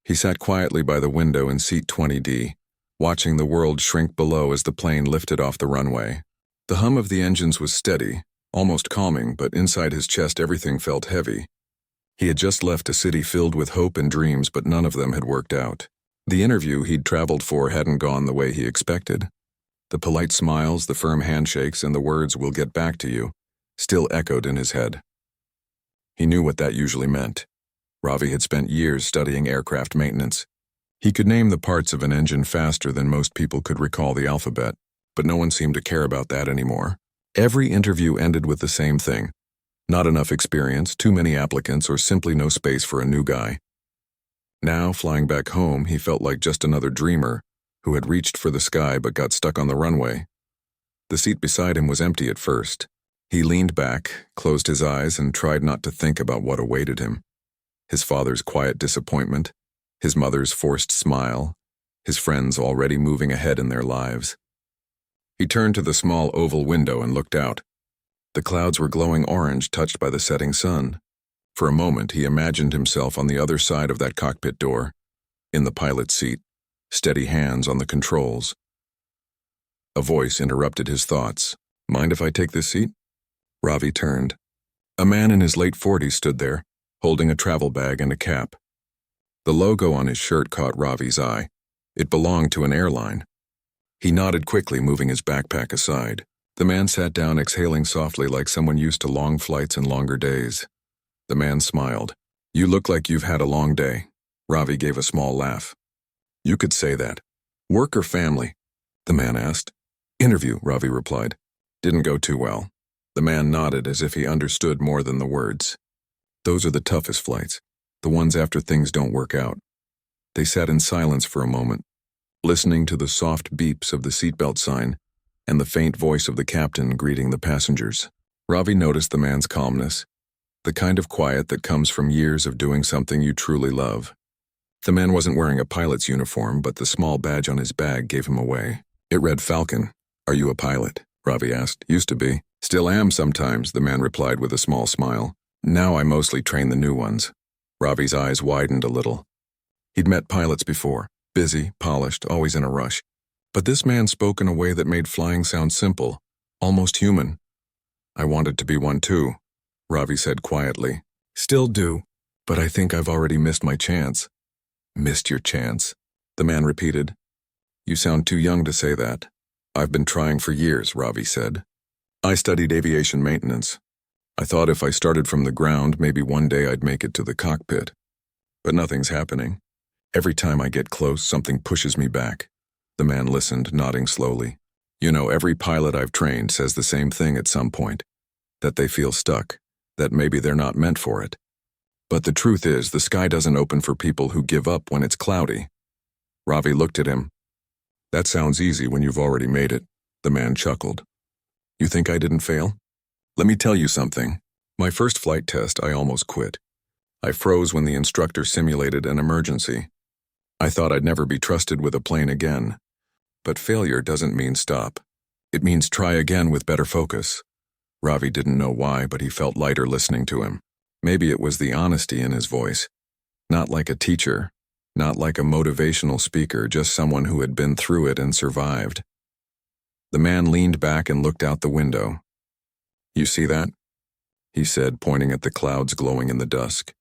He sat quietly by the window in seat 20D, watching the world shrink below as the plane lifted off the runway. The hum of the engines was steady, almost calming, but inside his chest everything felt heavy. He had just left a city filled with hope and dreams, but none of them had worked out. The interview he'd traveled for hadn't gone the way he expected. The polite smiles, the firm handshakes, and the words, "We'll get back to you," still echoed in his head. He knew what that usually meant. Ravi had spent years studying aircraft maintenance. He could name the parts of an engine faster than most people could recall the alphabet, but no one seemed to care about that anymore. Every interview ended with the same thing: not enough experience, too many applicants, or simply no space for a new guy. Now, flying back home, he felt like just another dreamer who had reached for the sky but got stuck on the runway. The seat beside him was empty at first. He leaned back, closed his eyes, and tried not to think about what awaited him. His father's quiet disappointment, his mother's forced smile, his friends already moving ahead in their lives. He turned to the small oval window and looked out. The clouds were glowing orange, touched by the setting sun. For a moment, he imagined himself on the other side of that cockpit door, in the pilot's seat, steady hands on the controls. A voice interrupted his thoughts. "Mind if I take this seat?" Ravi turned. A man in his late 40s stood there, holding a travel bag and a cap. The logo on his shirt caught Ravi's eye. It belonged to an airline. He nodded quickly, moving his backpack aside. The man sat down, exhaling softly like someone used to long flights and longer days. The man smiled. "You look like you've had a long day." Ravi gave a small laugh. "You could say that. Work or family?" the man asked. "Interview," Ravi replied. "Didn't go too well." The man nodded as if he understood more than the words. "Those are the toughest flights, the ones after things don't work out." They sat in silence for a moment, listening to the soft beeps of the seatbelt sign and the faint voice of the captain greeting the passengers. Ravi noticed the man's calmness, the kind of quiet that comes from years of doing something you truly love. The man wasn't wearing a pilot's uniform, but the small badge on his bag gave him away. It read Falcon. "Are you a pilot?" Ravi asked. "Used to be. Still am sometimes," the man replied with a small smile. "Now I mostly train the new ones." Ravi's eyes widened a little. He'd met pilots before, busy, polished, always in a rush. But this man spoke in a way that made flying sound simple, almost human. "I wanted to be one too," Ravi said quietly. "Still do, but I think I've already missed my chance." "Missed your chance?" the man repeated. "You sound too young to say that." "I've been trying for years," Ravi said. "I studied aviation maintenance. I thought if I started from the ground, maybe one day I'd make it to the cockpit. But nothing's happening. Every time I get close, something pushes me back." The man listened, nodding slowly. "You know, every pilot I've trained says the same thing at some point, that they feel stuck, that maybe they're not meant for it. But the truth is, the sky doesn't open for people who give up when it's cloudy." Ravi looked at him. "That sounds easy when you've already made it," the man chuckled. "You think I didn't fail? Let me tell you something. My first flight test, I almost quit. I froze when the instructor simulated an emergency. I thought I'd never be trusted with a plane again. But failure doesn't mean stop. It means try again with better focus." Ravi didn't know why, but he felt lighter listening to him. Maybe it was the honesty in his voice. Not like a teacher, not like a motivational speaker, just someone who had been through it and survived. The man leaned back and looked out the window. "You see that?" he said, pointing at the clouds glowing in the dusk.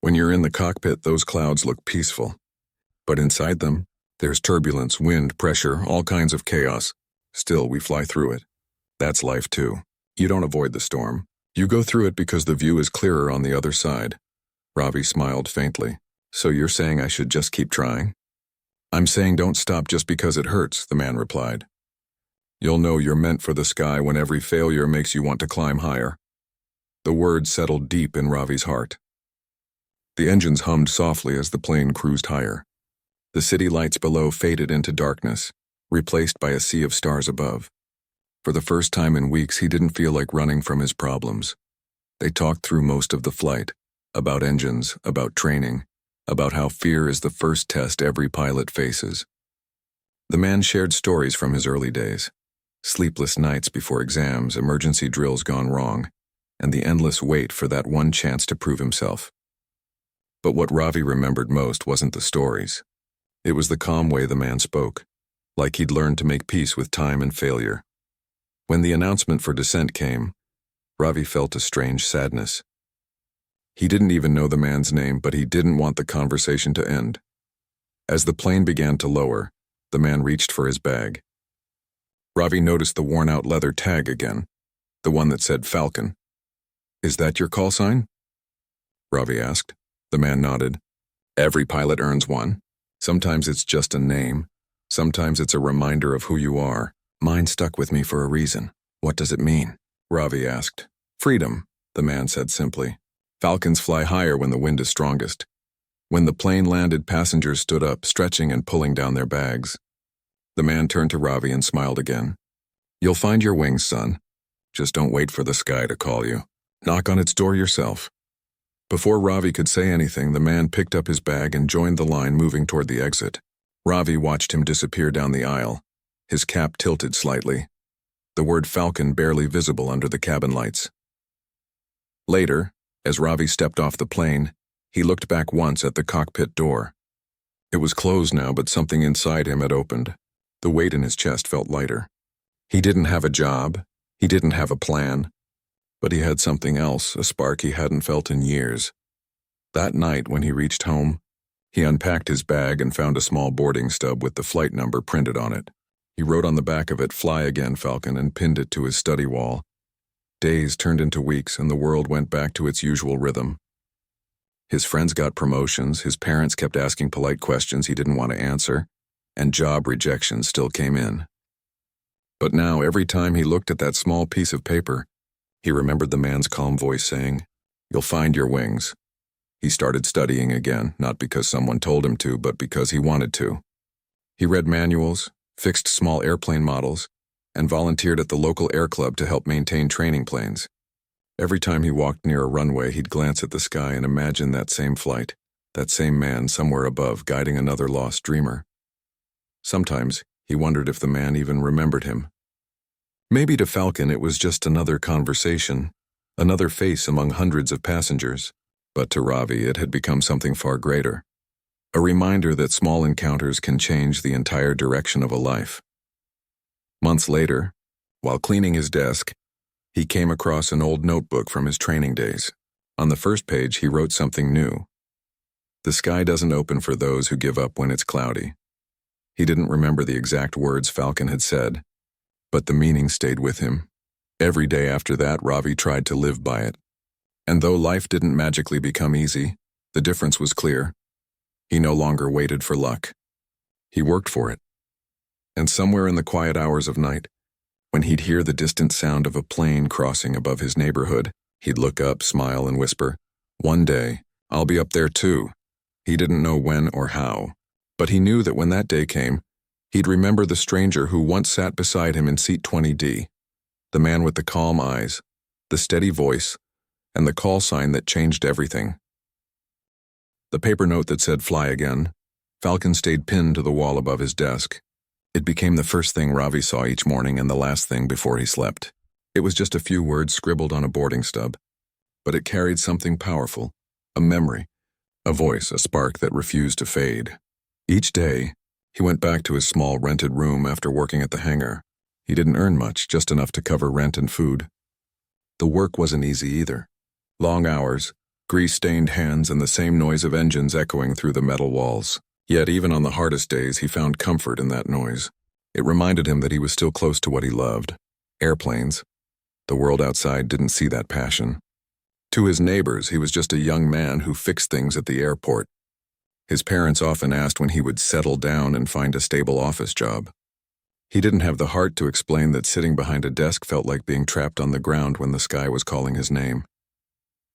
"When you're in the cockpit, those clouds look peaceful. But inside them, there's turbulence, wind, pressure, all kinds of chaos. Still, we fly through it. That's life too. You don't avoid the storm. You go through it because the view is clearer on the other side." Ravi smiled faintly. "So you're saying I should just keep trying?" "I'm saying don't stop just because it hurts," the man replied. "You'll know you're meant for the sky when every failure makes you want to climb higher." The words settled deep in Ravi's heart. The engines hummed softly as the plane cruised higher. The city lights below faded into darkness, replaced by a sea of stars above. For the first time in weeks, he didn't feel like running from his problems. They talked through most of the flight, about engines, about training, about how fear is the first test every pilot faces. The man shared stories from his early days. Sleepless nights before exams, emergency drills gone wrong, and the endless wait for that one chance to prove himself. But what Ravi remembered most wasn't the stories. It was the calm way the man spoke, like he'd learned to make peace with time and failure. When the announcement for descent came, Ravi felt a strange sadness. He didn't even know the man's name, but he didn't want the conversation to end. As the plane began to lower, the man reached for his bag. Ravi noticed the worn-out leather tag again, the one that said Falcon. "Is that your call sign?" Ravi asked. The man nodded. "Every pilot earns one. Sometimes it's just a name. Sometimes it's a reminder of who you are. Mine stuck with me for a reason. What does it mean?" Ravi asked. "Freedom," the man said simply. "Falcons fly higher when the wind is strongest." When the plane landed, passengers stood up, stretching and pulling down their bags. The man turned to Ravi and smiled again. "You'll find your wings, son. Just don't wait for the sky to call you. Knock on its door yourself." Before Ravi could say anything, the man picked up his bag and joined the line moving toward the exit. Ravi watched him disappear down the aisle, his cap tilted slightly, the word Falcon barely visible under the cabin lights. Later, as Ravi stepped off the plane, he looked back once at the cockpit door. It was closed now, but something inside him had opened. The weight in his chest felt lighter. He didn't have a job, he didn't have a plan, but he had something else, a spark he hadn't felt in years. That night, when he reached home, he unpacked his bag and found a small boarding stub with the flight number printed on it. He wrote on the back of it, "Fly again, Falcon," and pinned it to his study wall. Days turned into weeks, and the world went back to its usual rhythm. His friends got promotions, his parents kept asking polite questions he didn't want to answer, and job rejections still came in. But now, every time he looked at that small piece of paper, he remembered the man's calm voice saying, "You'll find your wings." He started studying again, not because someone told him to, but because he wanted to. He read manuals, fixed small airplane models, and volunteered at the local air club to help maintain training planes. Every time he walked near a runway, he'd glance at the sky and imagine that same flight, that same man somewhere above guiding another lost dreamer. Sometimes he wondered if the man even remembered him. Maybe to Falcon it was just another conversation, another face among hundreds of passengers, but to Ravi it had become something far greater. A reminder that small encounters can change the entire direction of a life. Months later, while cleaning his desk, he came across an old notebook from his training days. On the first page, he wrote something new. "The sky doesn't open for those who give up when it's cloudy." He didn't remember the exact words Falcon had said, but the meaning stayed with him. Every day after that, Ravi tried to live by it. And though life didn't magically become easy, the difference was clear. He no longer waited for luck. He worked for it. And somewhere in the quiet hours of night, when he'd hear the distant sound of a plane crossing above his neighborhood, he'd look up, smile, and whisper, "One day, I'll be up there too." He didn't know when or how, but he knew that when that day came, he'd remember the stranger who once sat beside him in seat 20D, the man with the calm eyes, the steady voice, and the call sign that changed everything. The paper note that said "Fly again," Falcon stayed pinned to the wall above his desk. It became the first thing Ravi saw each morning and the last thing before he slept. It was just a few words scribbled on a boarding stub, but it carried something powerful, a memory, a voice, a spark that refused to fade. Each day, he went back to his small rented room after working at the hangar. He didn't earn much, just enough to cover rent and food. The work wasn't easy either. Long hours, grease-stained hands, and the same noise of engines echoing through the metal walls. Yet even on the hardest days, he found comfort in that noise. It reminded him that he was still close to what he loved. Airplanes. The world outside didn't see that passion. To his neighbors, he was just a young man who fixed things at the airport. His parents often asked when he would settle down and find a stable office job. He didn't have the heart to explain that sitting behind a desk felt like being trapped on the ground when the sky was calling his name.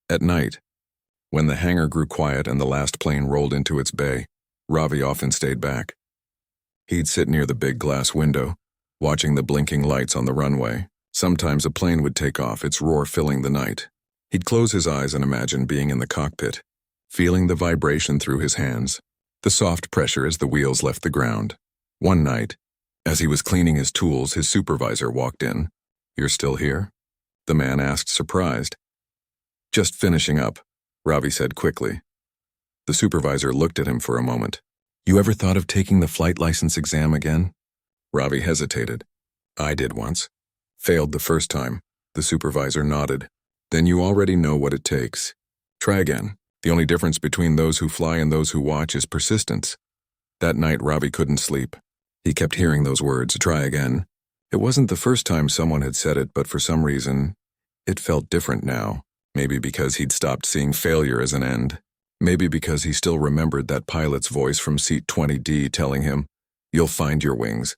At night, when the hangar grew quiet and the last plane rolled into its bay, Ravi often stayed back. He'd sit near the big glass window, watching the blinking lights on the runway. Sometimes a plane would take off, its roar filling the night. He'd close his eyes and imagine being in the cockpit, feeling the vibration through his hands, the soft pressure as the wheels left the ground. One night, as he was cleaning his tools, his supervisor walked in. "You're still here?" the man asked, surprised. "Just finishing up," Ravi said quickly. The supervisor looked at him for a moment. You ever thought of taking the flight license exam again? Ravi hesitated. I did once. Failed the first time. The supervisor nodded. Then you already know what it takes. Try again. The only difference between those who fly and those who watch is persistence. That night, Ravi couldn't sleep. He kept hearing those words, try again. It wasn't the first time someone had said it, but for some reason, it felt different now. Maybe because he'd stopped seeing failure as an end. Maybe because he still remembered that pilot's voice from seat 20D telling him, you'll find your wings.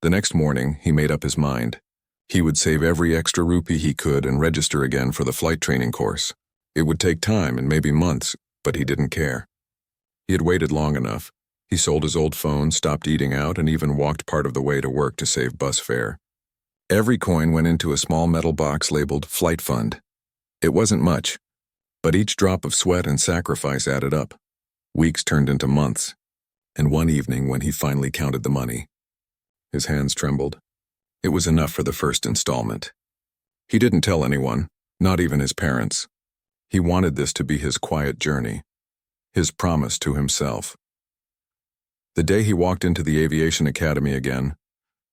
The next morning, he made up his mind. He would save every extra rupee he could and register again for the flight training course. It would take time and maybe months, but he didn't care. He had waited long enough. He sold his old phone, stopped eating out, and even walked part of the way to work to save bus fare. Every coin went into a small metal box labeled Flight Fund. It wasn't much, but each drop of sweat and sacrifice added up. Weeks turned into months, and one evening when he finally counted the money, his hands trembled. It was enough for the first installment. He didn't tell anyone, not even his parents. He wanted this to be his quiet journey, his promise to himself. The day he walked into the aviation academy again,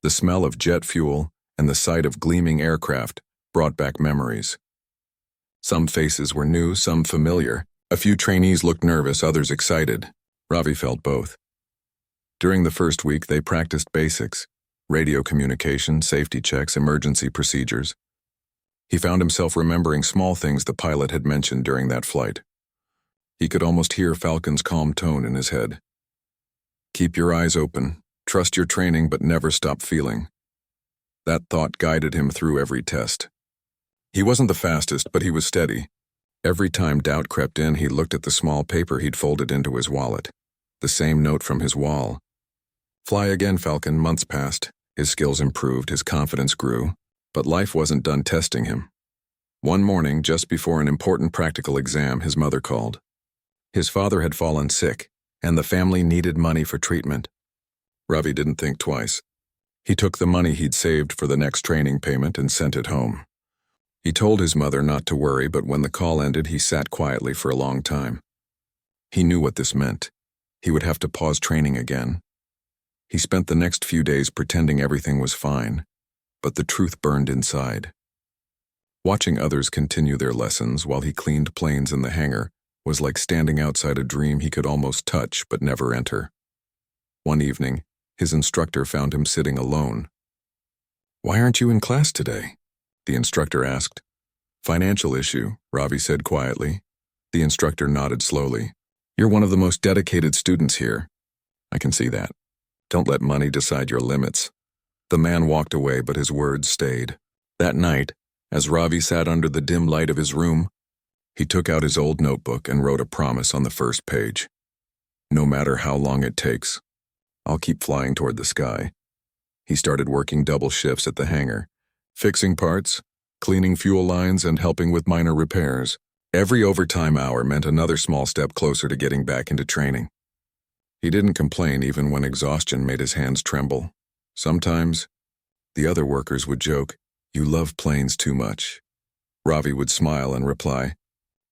the smell of jet fuel and the sight of gleaming aircraft brought back memories. Some faces were new, some familiar. A few trainees looked nervous, others excited. Ravi felt both. During the first week, they practiced basics, radio communication, safety checks, emergency procedures. He found himself remembering small things the pilot had mentioned during that flight. He could almost hear Falcon's calm tone in his head. Keep your eyes open, trust your training, but never stop feeling. That thought guided him through every test. He wasn't the fastest, but he was steady. Every time doubt crept in, he looked at the small paper he'd folded into his wallet. The same note from his wall. Fly again, Falcon. Months passed. His skills improved, his confidence grew, but life wasn't done testing him. One morning, just before an important practical exam, his mother called. His father had fallen sick, and the family needed money for treatment. Ravi didn't think twice. He took the money he'd saved for the next training payment and sent it home. He told his mother not to worry, but when the call ended, he sat quietly for a long time. He knew what this meant. He would have to pause training again. He spent the next few days pretending everything was fine, but the truth burned inside. Watching others continue their lessons while he cleaned planes in the hangar was like standing outside a dream he could almost touch but never enter. One evening, his instructor found him sitting alone. Why aren't you in class today? The instructor asked. Financial issue, Ravi said quietly. The instructor nodded slowly. You're one of the most dedicated students here. I can see that. Don't let money decide your limits. The man walked away, but his words stayed. That night, as Ravi sat under the dim light of his room, he took out his old notebook and wrote a promise on the first page. No matter how long it takes, I'll keep flying toward the sky. He started working double shifts at the hangar, fixing parts, cleaning fuel lines, and helping with minor repairs. Every overtime hour meant another small step closer to getting back into training. He didn't complain even when exhaustion made his hands tremble. Sometimes, the other workers would joke, "You love planes too much." Ravi would smile and reply,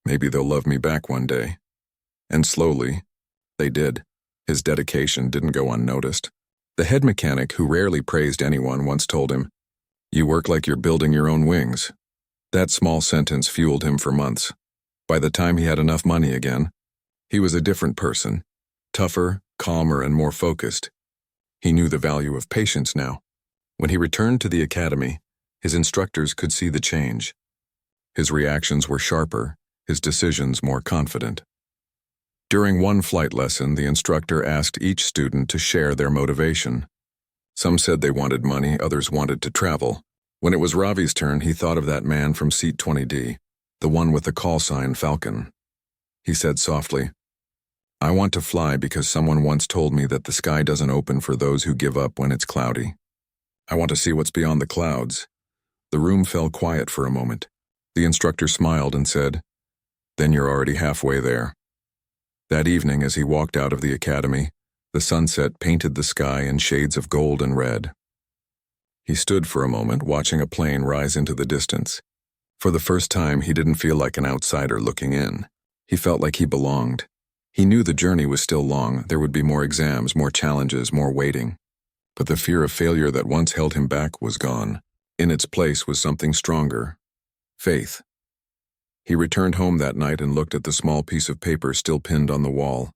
"Maybe they'll love me back one day." And slowly, they did. His dedication didn't go unnoticed. The head mechanic, who rarely praised anyone, once told him, "You work like you're building your own wings." That small sentence fueled him for months. By the time he had enough money again, he was a different person, tougher, calmer, and more focused. He knew the value of patience now. When he returned to the academy, his instructors could see the change. His reactions were sharper, his decisions more confident. During one flight lesson, the instructor asked each student to share their motivation. Some said they wanted money, others wanted to travel. When it was Ravi's turn, he thought of that man from seat 20D, the one with the call sign Falcon. He said softly, "I want to fly because someone once told me that the sky doesn't open for those who give up when it's cloudy. I want to see what's beyond the clouds." The room fell quiet for a moment. The instructor smiled and said, "Then you're already halfway there." That evening, as he walked out of the academy, the sunset painted the sky in shades of gold and red. He stood for a moment, watching a plane rise into the distance. For the first time, he didn't feel like an outsider looking in. He felt like he belonged. He knew the journey was still long, there would be more exams, more challenges, more waiting. But the fear of failure that once held him back was gone. In its place was something stronger. Faith. He returned home that night and looked at the small piece of paper still pinned on the wall.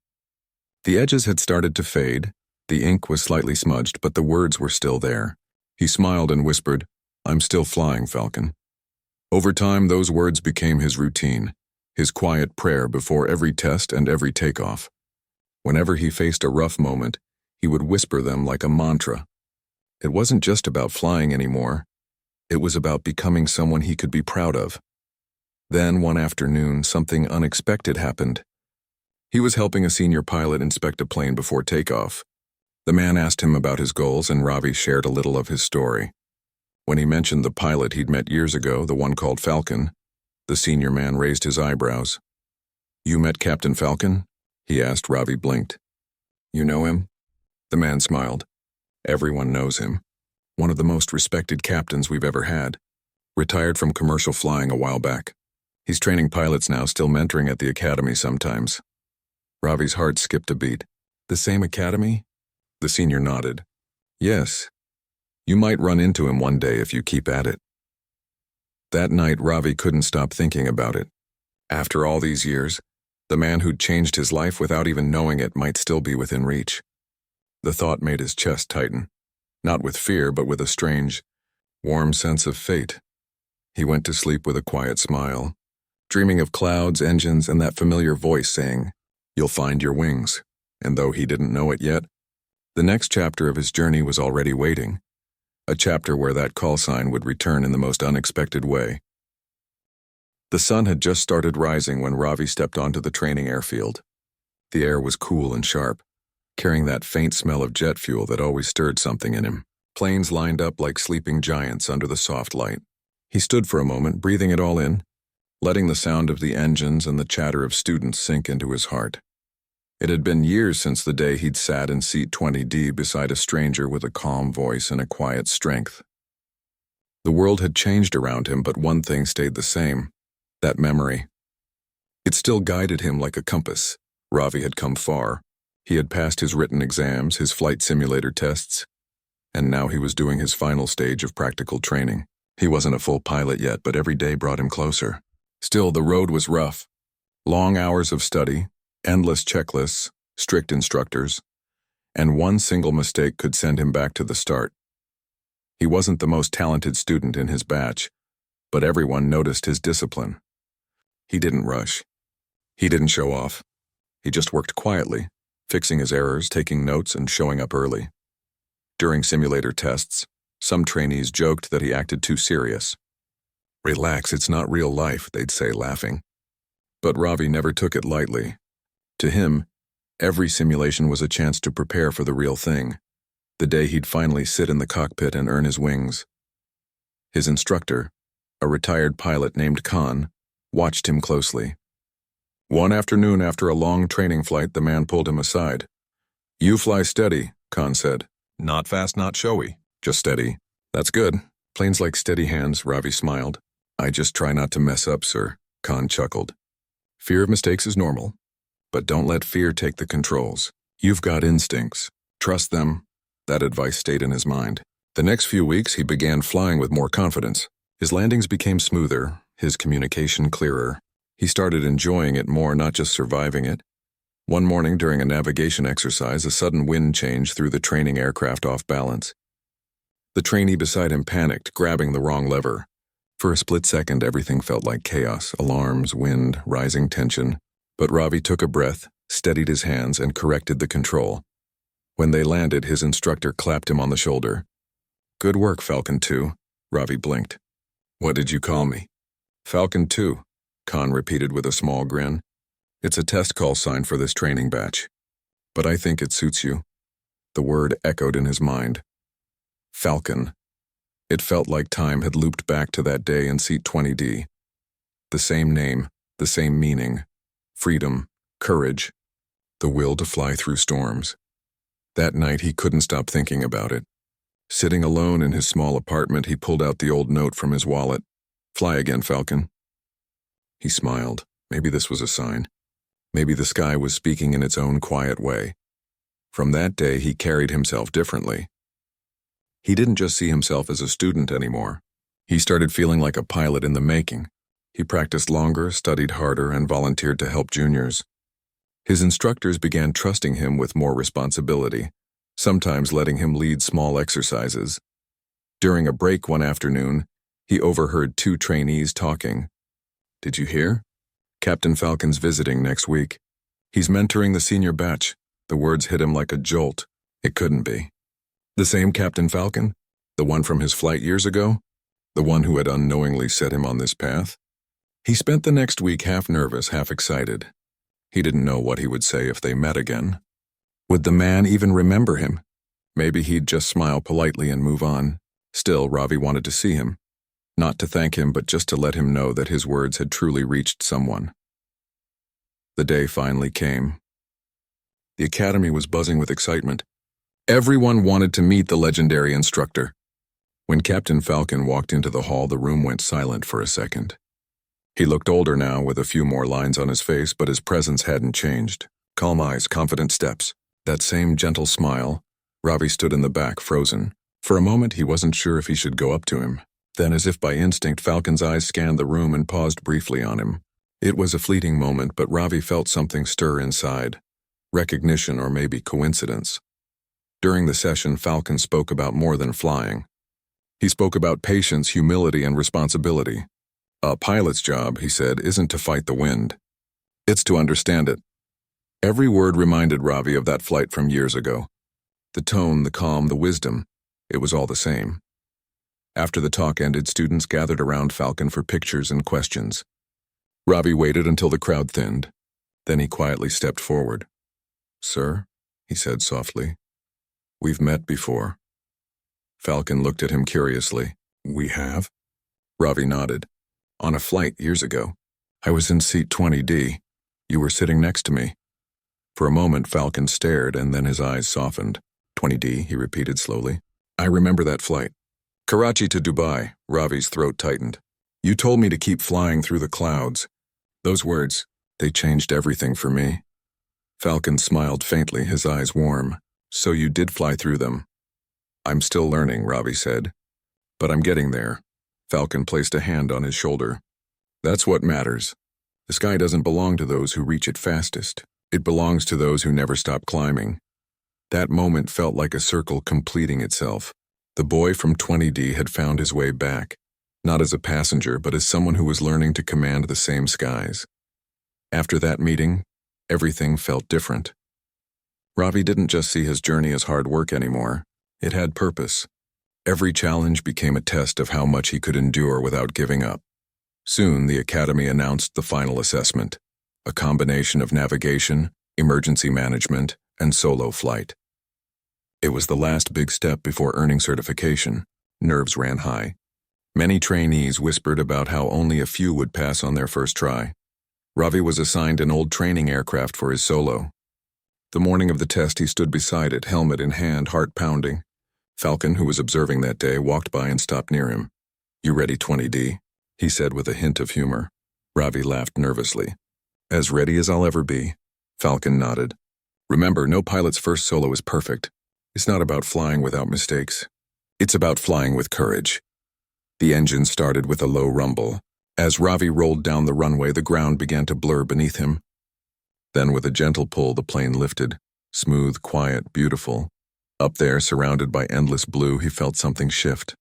The edges had started to fade, the ink was slightly smudged, but the words were still there. He smiled and whispered, "I'm still flying, Falcon." Over time, those words became his routine, his quiet prayer before every test and every takeoff. Whenever he faced a rough moment, he would whisper them like a mantra. It wasn't just about flying anymore. It was about becoming someone he could be proud of. Then, one afternoon, something unexpected happened. He was helping a senior pilot inspect a plane before takeoff. The man asked him about his goals, and Ravi shared a little of his story. When he mentioned the pilot he'd met years ago, the one called Falcon, the senior man raised his eyebrows. "You met Captain Falcon?" he asked. Ravi blinked. "You know him?" The man smiled. "Everyone knows him. One of the most respected captains we've ever had. Retired from commercial flying a while back. He's training pilots now, still mentoring at the academy sometimes." Ravi's heart skipped a beat. "The same academy?" The senior nodded. "Yes. You might run into him one day if you keep at it." That night, Ravi couldn't stop thinking about it. After all these years, the man who'd changed his life without even knowing it might still be within reach. The thought made his chest tighten. Not with fear, but with a strange, warm sense of fate. He went to sleep with a quiet smile, dreaming of clouds, engines, and that familiar voice saying, "You'll find your wings." And though he didn't know it yet, the next chapter of his journey was already waiting. A chapter where that call sign would return in the most unexpected way. The sun had just started rising when Ravi stepped onto the training airfield. The air was cool and sharp, carrying that faint smell of jet fuel that always stirred something in him. Planes lined up like sleeping giants under the soft light. He stood for a moment, breathing it all in, letting the sound of the engines and the chatter of students sink into his heart. It had been years since the day he'd sat in seat 20D beside a stranger with a calm voice and a quiet strength. The world had changed around him, but one thing stayed the same: that memory. It still guided him like a compass. Ravi had come far. He had passed his written exams, his flight simulator tests, and now he was doing his final stage of practical training. He wasn't a full pilot yet, but every day brought him closer. Still, the road was rough. Long hours of study, endless checklists, strict instructors, and one single mistake could send him back to the start. He wasn't the most talented student in his batch, but everyone noticed his discipline. He didn't rush. He didn't show off. He just worked quietly, fixing his errors, taking notes, and showing up early. During simulator tests, some trainees joked that he acted too serious. "Relax, it's not real life," they'd say, laughing. But Ravi never took it lightly. To him, every simulation was a chance to prepare for the real thing, the day he'd finally sit in the cockpit and earn his wings. His instructor, a retired pilot named Khan, watched him closely. One afternoon after a long training flight, the man pulled him aside. "You fly steady," Khan said. "Not fast, not showy, just steady." "That's good. Planes like steady hands," Ravi smiled. "I just try not to mess up, sir," Khan chuckled. "Fear of mistakes is normal, but don't let fear take the controls. You've got instincts. Trust them." That advice stayed in his mind. The next few weeks, he began flying with more confidence. His landings became smoother, his communication clearer. He started enjoying it more, not just surviving it. One morning during a navigation exercise, a sudden wind change threw the training aircraft off balance. The trainee beside him panicked, grabbing the wrong lever. For a split second, everything felt like chaos: alarms, wind, rising tension. But Ravi took a breath, steadied his hands, and corrected the control. When they landed, his instructor clapped him on the shoulder. "Good work, Falcon 2. Ravi blinked. "What did you call me?" "Falcon 2, Khan repeated with a small grin. "It's a test call sign for this training batch. But I think it suits you." The word echoed in his mind. Falcon. It felt like time had looped back to that day in seat 20D. The same name, the same meaning. Freedom, courage, the will to fly through storms. That night he couldn't stop thinking about it. Sitting alone in his small apartment, he pulled out the old note from his wallet. "Fly again, Falcon." He smiled. Maybe this was a sign. Maybe the sky was speaking in its own quiet way. From that day, he carried himself differently. He didn't just see himself as a student anymore. He started feeling like a pilot in the making. He practiced longer, studied harder, and volunteered to help juniors. His instructors began trusting him with more responsibility, sometimes letting him lead small exercises. During a break one afternoon, he overheard two trainees talking. "Did you hear? Captain Falcon's visiting next week. He's mentoring the senior batch." The words hit him like a jolt. It couldn't be. The same Captain Falcon? The one from his flight years ago? The one who had unknowingly set him on this path? He spent the next week half nervous, half excited. He didn't know what he would say if they met again. Would the man even remember him? Maybe he'd just smile politely and move on. Still, Ravi wanted to see him. Not to thank him, but just to let him know that his words had truly reached someone. The day finally came. The academy was buzzing with excitement. Everyone wanted to meet the legendary instructor. When Captain Falcon walked into the hall, the room went silent for a second. He looked older now, with a few more lines on his face, but his presence hadn't changed. Calm eyes, confident steps, that same gentle smile. Ravi stood in the back, frozen. For a moment, he wasn't sure if he should go up to him. Then, as if by instinct, Falcon's eyes scanned the room and paused briefly on him. It was a fleeting moment, but Ravi felt something stir inside. Recognition, or maybe coincidence. During the session, Falcon spoke about more than flying. He spoke about patience, humility, and responsibility. A pilot's job, he said, isn't to fight the wind. It's to understand it. Every word reminded Ravi of that flight from years ago. The tone, the calm, the wisdom, it was all the same. After the talk ended, students gathered around Falcon for pictures and questions. Ravi waited until the crowd thinned. Then he quietly stepped forward. "Sir," he said softly, "we've met before." Falcon looked at him curiously. "We have?" Ravi nodded. "On a flight years ago. I was in seat 20D. You were sitting next to me." For a moment, Falcon stared, and then his eyes softened. 20D, he repeated slowly. "I remember that flight. Karachi to Dubai." Ravi's throat tightened. "You told me to keep flying through the clouds." Those words, they changed everything for me. Falcon smiled faintly, his eyes warm. "So you did fly through them." "I'm still learning," Ravi said. "But I'm getting there." Falcon placed a hand on his shoulder. "That's what matters. The sky doesn't belong to those who reach it fastest. It belongs to those who never stop climbing." That moment felt like a circle completing itself. The boy from 20D had found his way back, not as a passenger, but as someone who was learning to command the same skies. After that meeting, everything felt different. Ravi didn't just see his journey as hard work anymore. It had purpose. Every challenge became a test of how much he could endure without giving up. Soon, the academy announced the final assessment, a combination of navigation, emergency management, and solo flight. It was the last big step before earning certification. Nerves ran high. Many trainees whispered about how only a few would pass on their first try. Ravi was assigned an old training aircraft for his solo. The morning of the test, he stood beside it, helmet in hand, heart pounding. Falcon, who was observing that day, walked by and stopped near him. "You ready, 20D?" he said with a hint of humor. Ravi laughed nervously. "As ready as I'll ever be." Falcon nodded. "Remember, no pilot's first solo is perfect. It's not about flying without mistakes. It's about flying with courage." The engine started with a low rumble. As Ravi rolled down the runway, the ground began to blur beneath him. Then, with a gentle pull, the plane lifted. Smooth, quiet, beautiful. Up there, surrounded by endless blue, he felt something shift.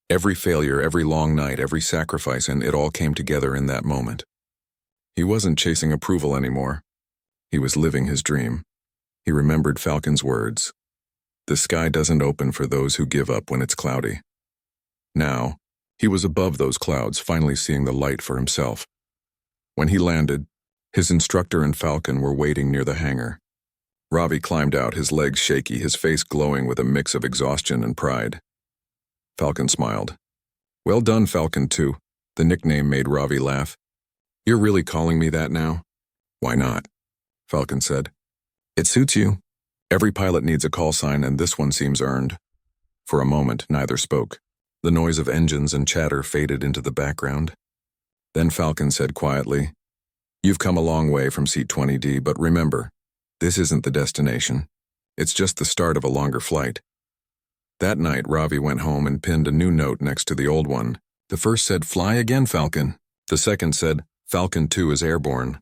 Every failure, every long night, every sacrifice, and it all came together in that moment. He wasn't chasing approval anymore. He was living his dream. He remembered Falcon's words. "The sky doesn't open for those who give up when it's cloudy." Now, he was above those clouds, finally seeing the light for himself. When he landed, his instructor and Falcon were waiting near the hangar. Ravi climbed out, his legs shaky, his face glowing with a mix of exhaustion and pride. Falcon smiled. "Well done, Falcon 2. The nickname made Ravi laugh. "You're really calling me that now?" "Why not?" Falcon said. "It suits you. Every pilot needs a call sign, and this one seems earned." For a moment, neither spoke. The noise of engines and chatter faded into the background. Then Falcon said quietly, You've come a long way from Seat 20D, but remember, this isn't the destination. It's just the start of a longer flight. That night, Ravi went home and pinned a new note next to the old one. The first said, "Fly again, Falcon." The second said, "Falcon 2 is airborne."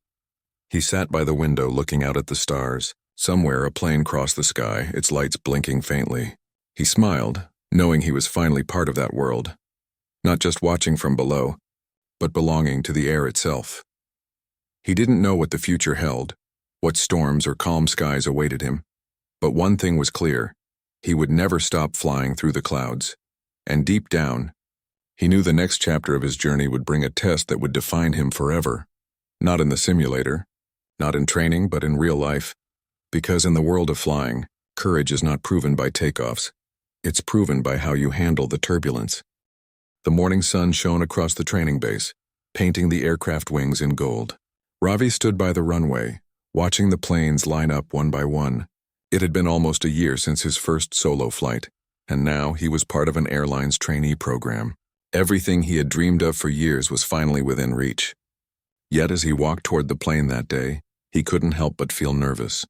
He sat by the window looking out at the stars. Somewhere a plane crossed the sky, its lights blinking faintly. He smiled, knowing he was finally part of that world. Not just watching from below, but belonging to the air itself. He didn't know what the future held, what storms or calm skies awaited him. But one thing was clear: he would never stop flying through the clouds. And deep down, he knew the next chapter of his journey would bring a test that would define him forever. Not in the simulator, not in training, but in real life. Because in the world of flying, courage is not proven by takeoffs. It's proven by how you handle the turbulence. The morning sun shone across the training base, painting the aircraft wings in gold. Ravi stood by the runway, watching the planes line up one by one. It had been almost a year since his first solo flight, and now he was part of an airline's trainee program. Everything he had dreamed of for years was finally within reach. Yet as he walked toward the plane that day, he couldn't help but feel nervous.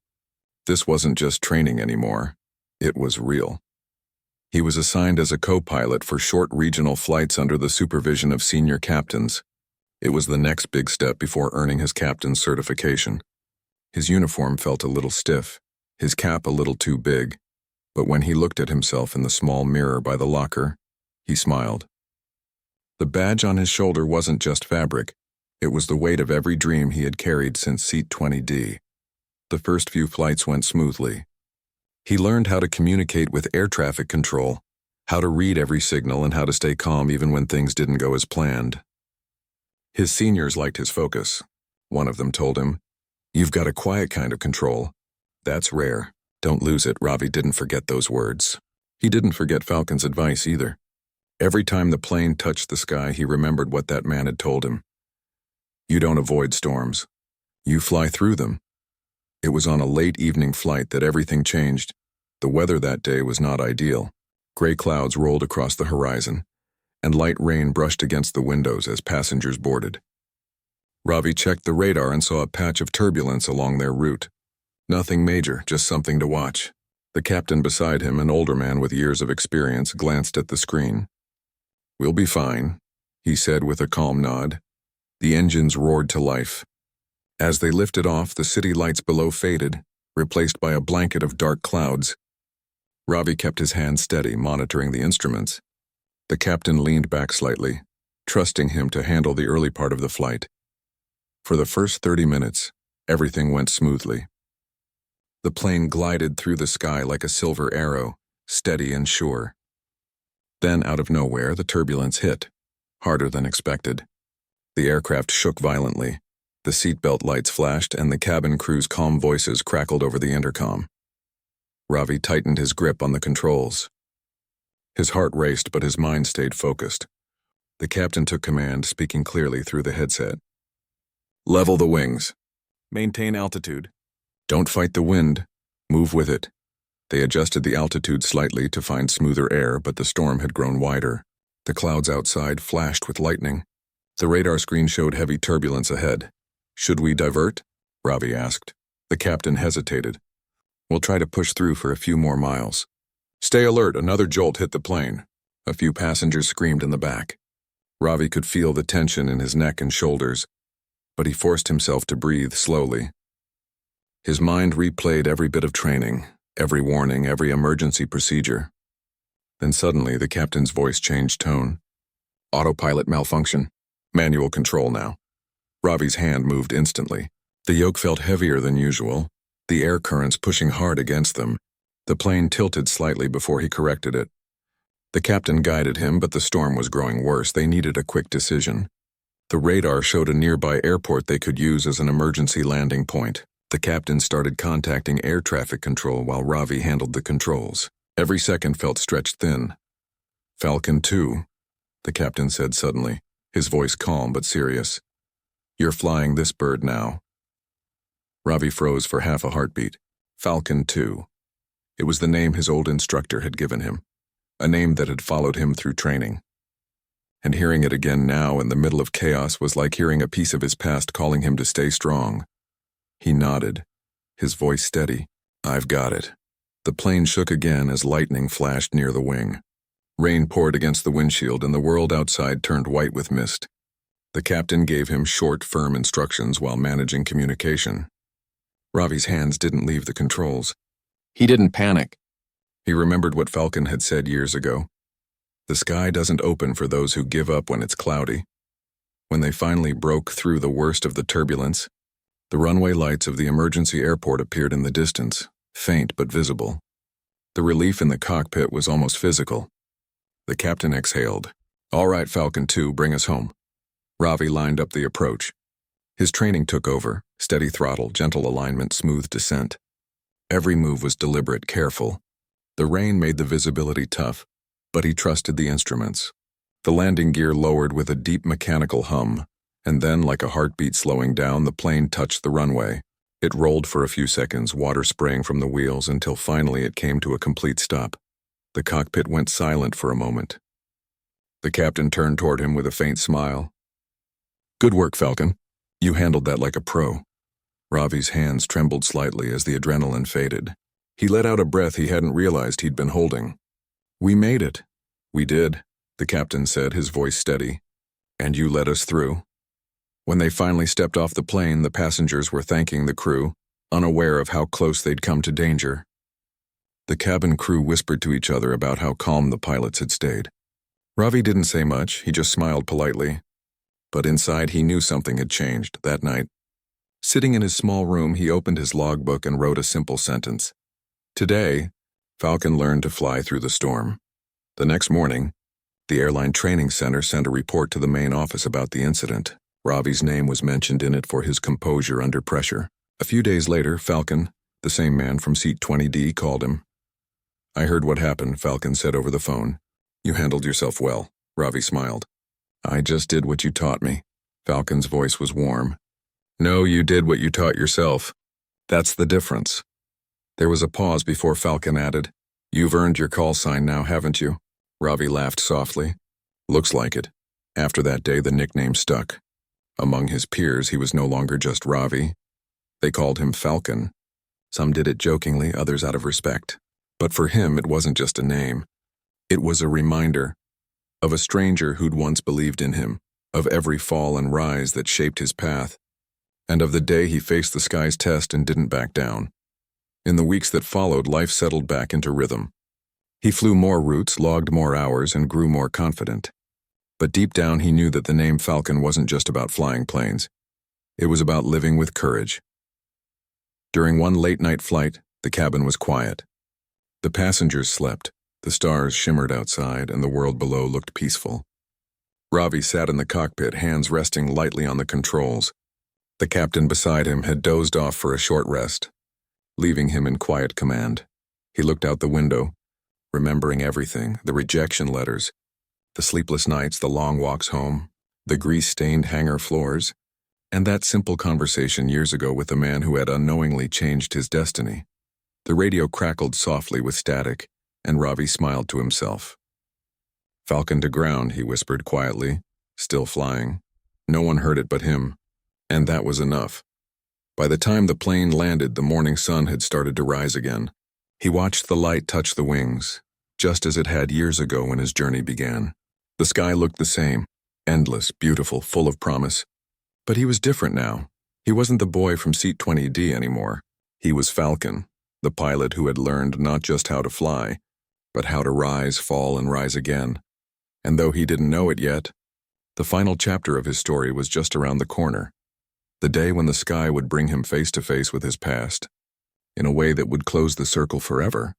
This wasn't just training anymore. It was real. He was assigned as a co-pilot for short regional flights under the supervision of senior captains. It was the next big step before earning his captain's certification. His uniform felt a little stiff, his cap a little too big, but when he looked at himself in the small mirror by the locker, he smiled. The badge on his shoulder wasn't just fabric. It was the weight of every dream he had carried since Seat 20D. The first few flights went smoothly. He learned how to communicate with air traffic control, how to read every signal, and how to stay calm even when things didn't go as planned. His seniors liked his focus. One of them told him, "You've got a quiet kind of control. That's rare. Don't lose it." Ravi didn't forget those words. He didn't forget Falcon's advice either. Every time the plane touched the sky, he remembered what that man had told him. You don't avoid storms. You fly through them. It was on a late evening flight that everything changed. The weather that day was not ideal. Gray clouds rolled across the horizon, and light rain brushed against the windows as passengers boarded. Ravi checked the radar and saw a patch of turbulence along their route. Nothing major, just something to watch. The captain beside him, an older man with years of experience, glanced at the screen. "We'll be fine," he said with a calm nod. The engines roared to life. As they lifted off, the city lights below faded, replaced by a blanket of dark clouds. Ravi kept his hand steady, monitoring the instruments. The captain leaned back slightly, trusting him to handle the early part of the flight. For the first 30 minutes, everything went smoothly. The plane glided through the sky like a silver arrow, steady and sure. Then, out of nowhere, the turbulence hit, harder than expected. The aircraft shook violently. The seatbelt lights flashed, and the cabin crew's calm voices crackled over the intercom. Ravi tightened his grip on the controls. His heart raced, but his mind stayed focused. The captain took command, speaking clearly through the headset. "Level the wings. Maintain altitude. Don't fight the wind. Move with it." They adjusted the altitude slightly to find smoother air, but the storm had grown wider. The clouds outside flashed with lightning. The radar screen showed heavy turbulence ahead. "Should we divert?" Ravi asked. The captain hesitated. "We'll try to push through for a few more miles." "Stay alert, another jolt hit the plane." A few passengers screamed in the back. Ravi could feel the tension in his neck and shoulders, but he forced himself to breathe slowly. His mind replayed every bit of training, every warning, every emergency procedure. Then suddenly the captain's voice changed tone. "Autopilot malfunction. Manual control now." Ravi's hand moved instantly. The yoke felt heavier than usual, the air currents pushing hard against them. The plane tilted slightly before he corrected it. The captain guided him, but the storm was growing worse. They needed a quick decision. The radar showed a nearby airport they could use as an emergency landing point. The captain started contacting air traffic control while Ravi handled the controls. Every second felt stretched thin. "Falcon 2, the captain said suddenly, his voice calm but serious. "You're flying this bird now." Ravi froze for half a heartbeat. Falcon 2. It was the name his old instructor had given him, a name that had followed him through training. and hearing it again now in the middle of chaos was like hearing a piece of his past calling him to stay strong. He nodded, his voice steady. "I've got it." The plane shook again as lightning flashed near the wing. Rain poured against the windshield and the world outside turned white with mist. The captain gave him short, firm instructions while managing communication. Ravi's hands didn't leave the controls. He didn't panic. He remembered what Falcon had said years ago. The sky doesn't open for those who give up when it's cloudy. When they finally broke through the worst of the turbulence, the runway lights of the emergency airport appeared in the distance, faint but visible. The relief in the cockpit was almost physical. The captain exhaled. "All right, Falcon 2, bring us home." Ravi lined up the approach. His training took over, steady throttle, gentle alignment, smooth descent. Every move was deliberate, careful. The rain made the visibility tough, but he trusted the instruments. The landing gear lowered with a deep mechanical hum, and then, like a heartbeat slowing down, the plane touched the runway. It rolled for a few seconds, water spraying from the wheels, until finally it came to a complete stop. The cockpit went silent for a moment. The captain turned toward him with a faint smile. "Good work, Falcon. You handled that like a pro." Ravi's hands trembled slightly as the adrenaline faded. He let out a breath he hadn't realized he'd been holding. "We made it." "We did," the captain said, his voice steady. "And you let us through." When they finally stepped off the plane, the passengers were thanking the crew, unaware of how close they'd come to danger. The cabin crew whispered to each other about how calm the pilots had stayed. Ravi didn't say much, he just smiled politely. But inside he knew something had changed that night. Sitting in his small room, he opened his logbook and wrote a simple sentence. Today, Falcon learned to fly through the storm. The next morning, the airline training center sent a report to the main office about the incident. Ravi's name was mentioned in it for his composure under pressure. A few days later, Falcon, the same man from seat 20D, called him. "I heard what happened," Falcon said over the phone. "You handled yourself well." Ravi smiled. "I just did what you taught me." Falcon's voice was warm. "No, you did what you taught yourself. That's the difference." There was a pause before Falcon added, "You've earned your call sign now, haven't you?" Ravi laughed softly. "Looks like it." After that day, the nickname stuck. Among his peers, he was no longer just Ravi. They called him Falcon. Some did it jokingly, others out of respect. But for him, it wasn't just a name. It was a reminder of a stranger who'd once believed in him, of every fall and rise that shaped his path, and of the day he faced the sky's test and didn't back down. In the weeks that followed, life settled back into rhythm. He flew more routes, logged more hours, and grew more confident. But deep down, he knew that the name Falcon wasn't just about flying planes. It was about living with courage. During one late-night flight, the cabin was quiet. The passengers slept, the stars shimmered outside, and the world below looked peaceful. Ravi sat in the cockpit, hands resting lightly on the controls. The captain beside him had dozed off for a short rest, leaving him in quiet command. He looked out the window, remembering everything, the rejection letters, the sleepless nights, the long walks home, the grease-stained hangar floors, and that simple conversation years ago with the man who had unknowingly changed his destiny. The radio crackled softly with static, and Ravi smiled to himself. "Falcon to ground," he whispered quietly, still flying. No one heard it but him, and that was enough. By the time the plane landed, the morning sun had started to rise again. He watched the light touch the wings, just as it had years ago when his journey began. The sky looked the same, endless, beautiful, full of promise. But he was different now. He wasn't the boy from seat 20D anymore. He was Falcon, the pilot who had learned not just how to fly, but how to rise, fall, and rise again. And though he didn't know it yet, the final chapter of his story was just around the corner. The day when the sky would bring him face to face with his past, in a way that would close the circle forever.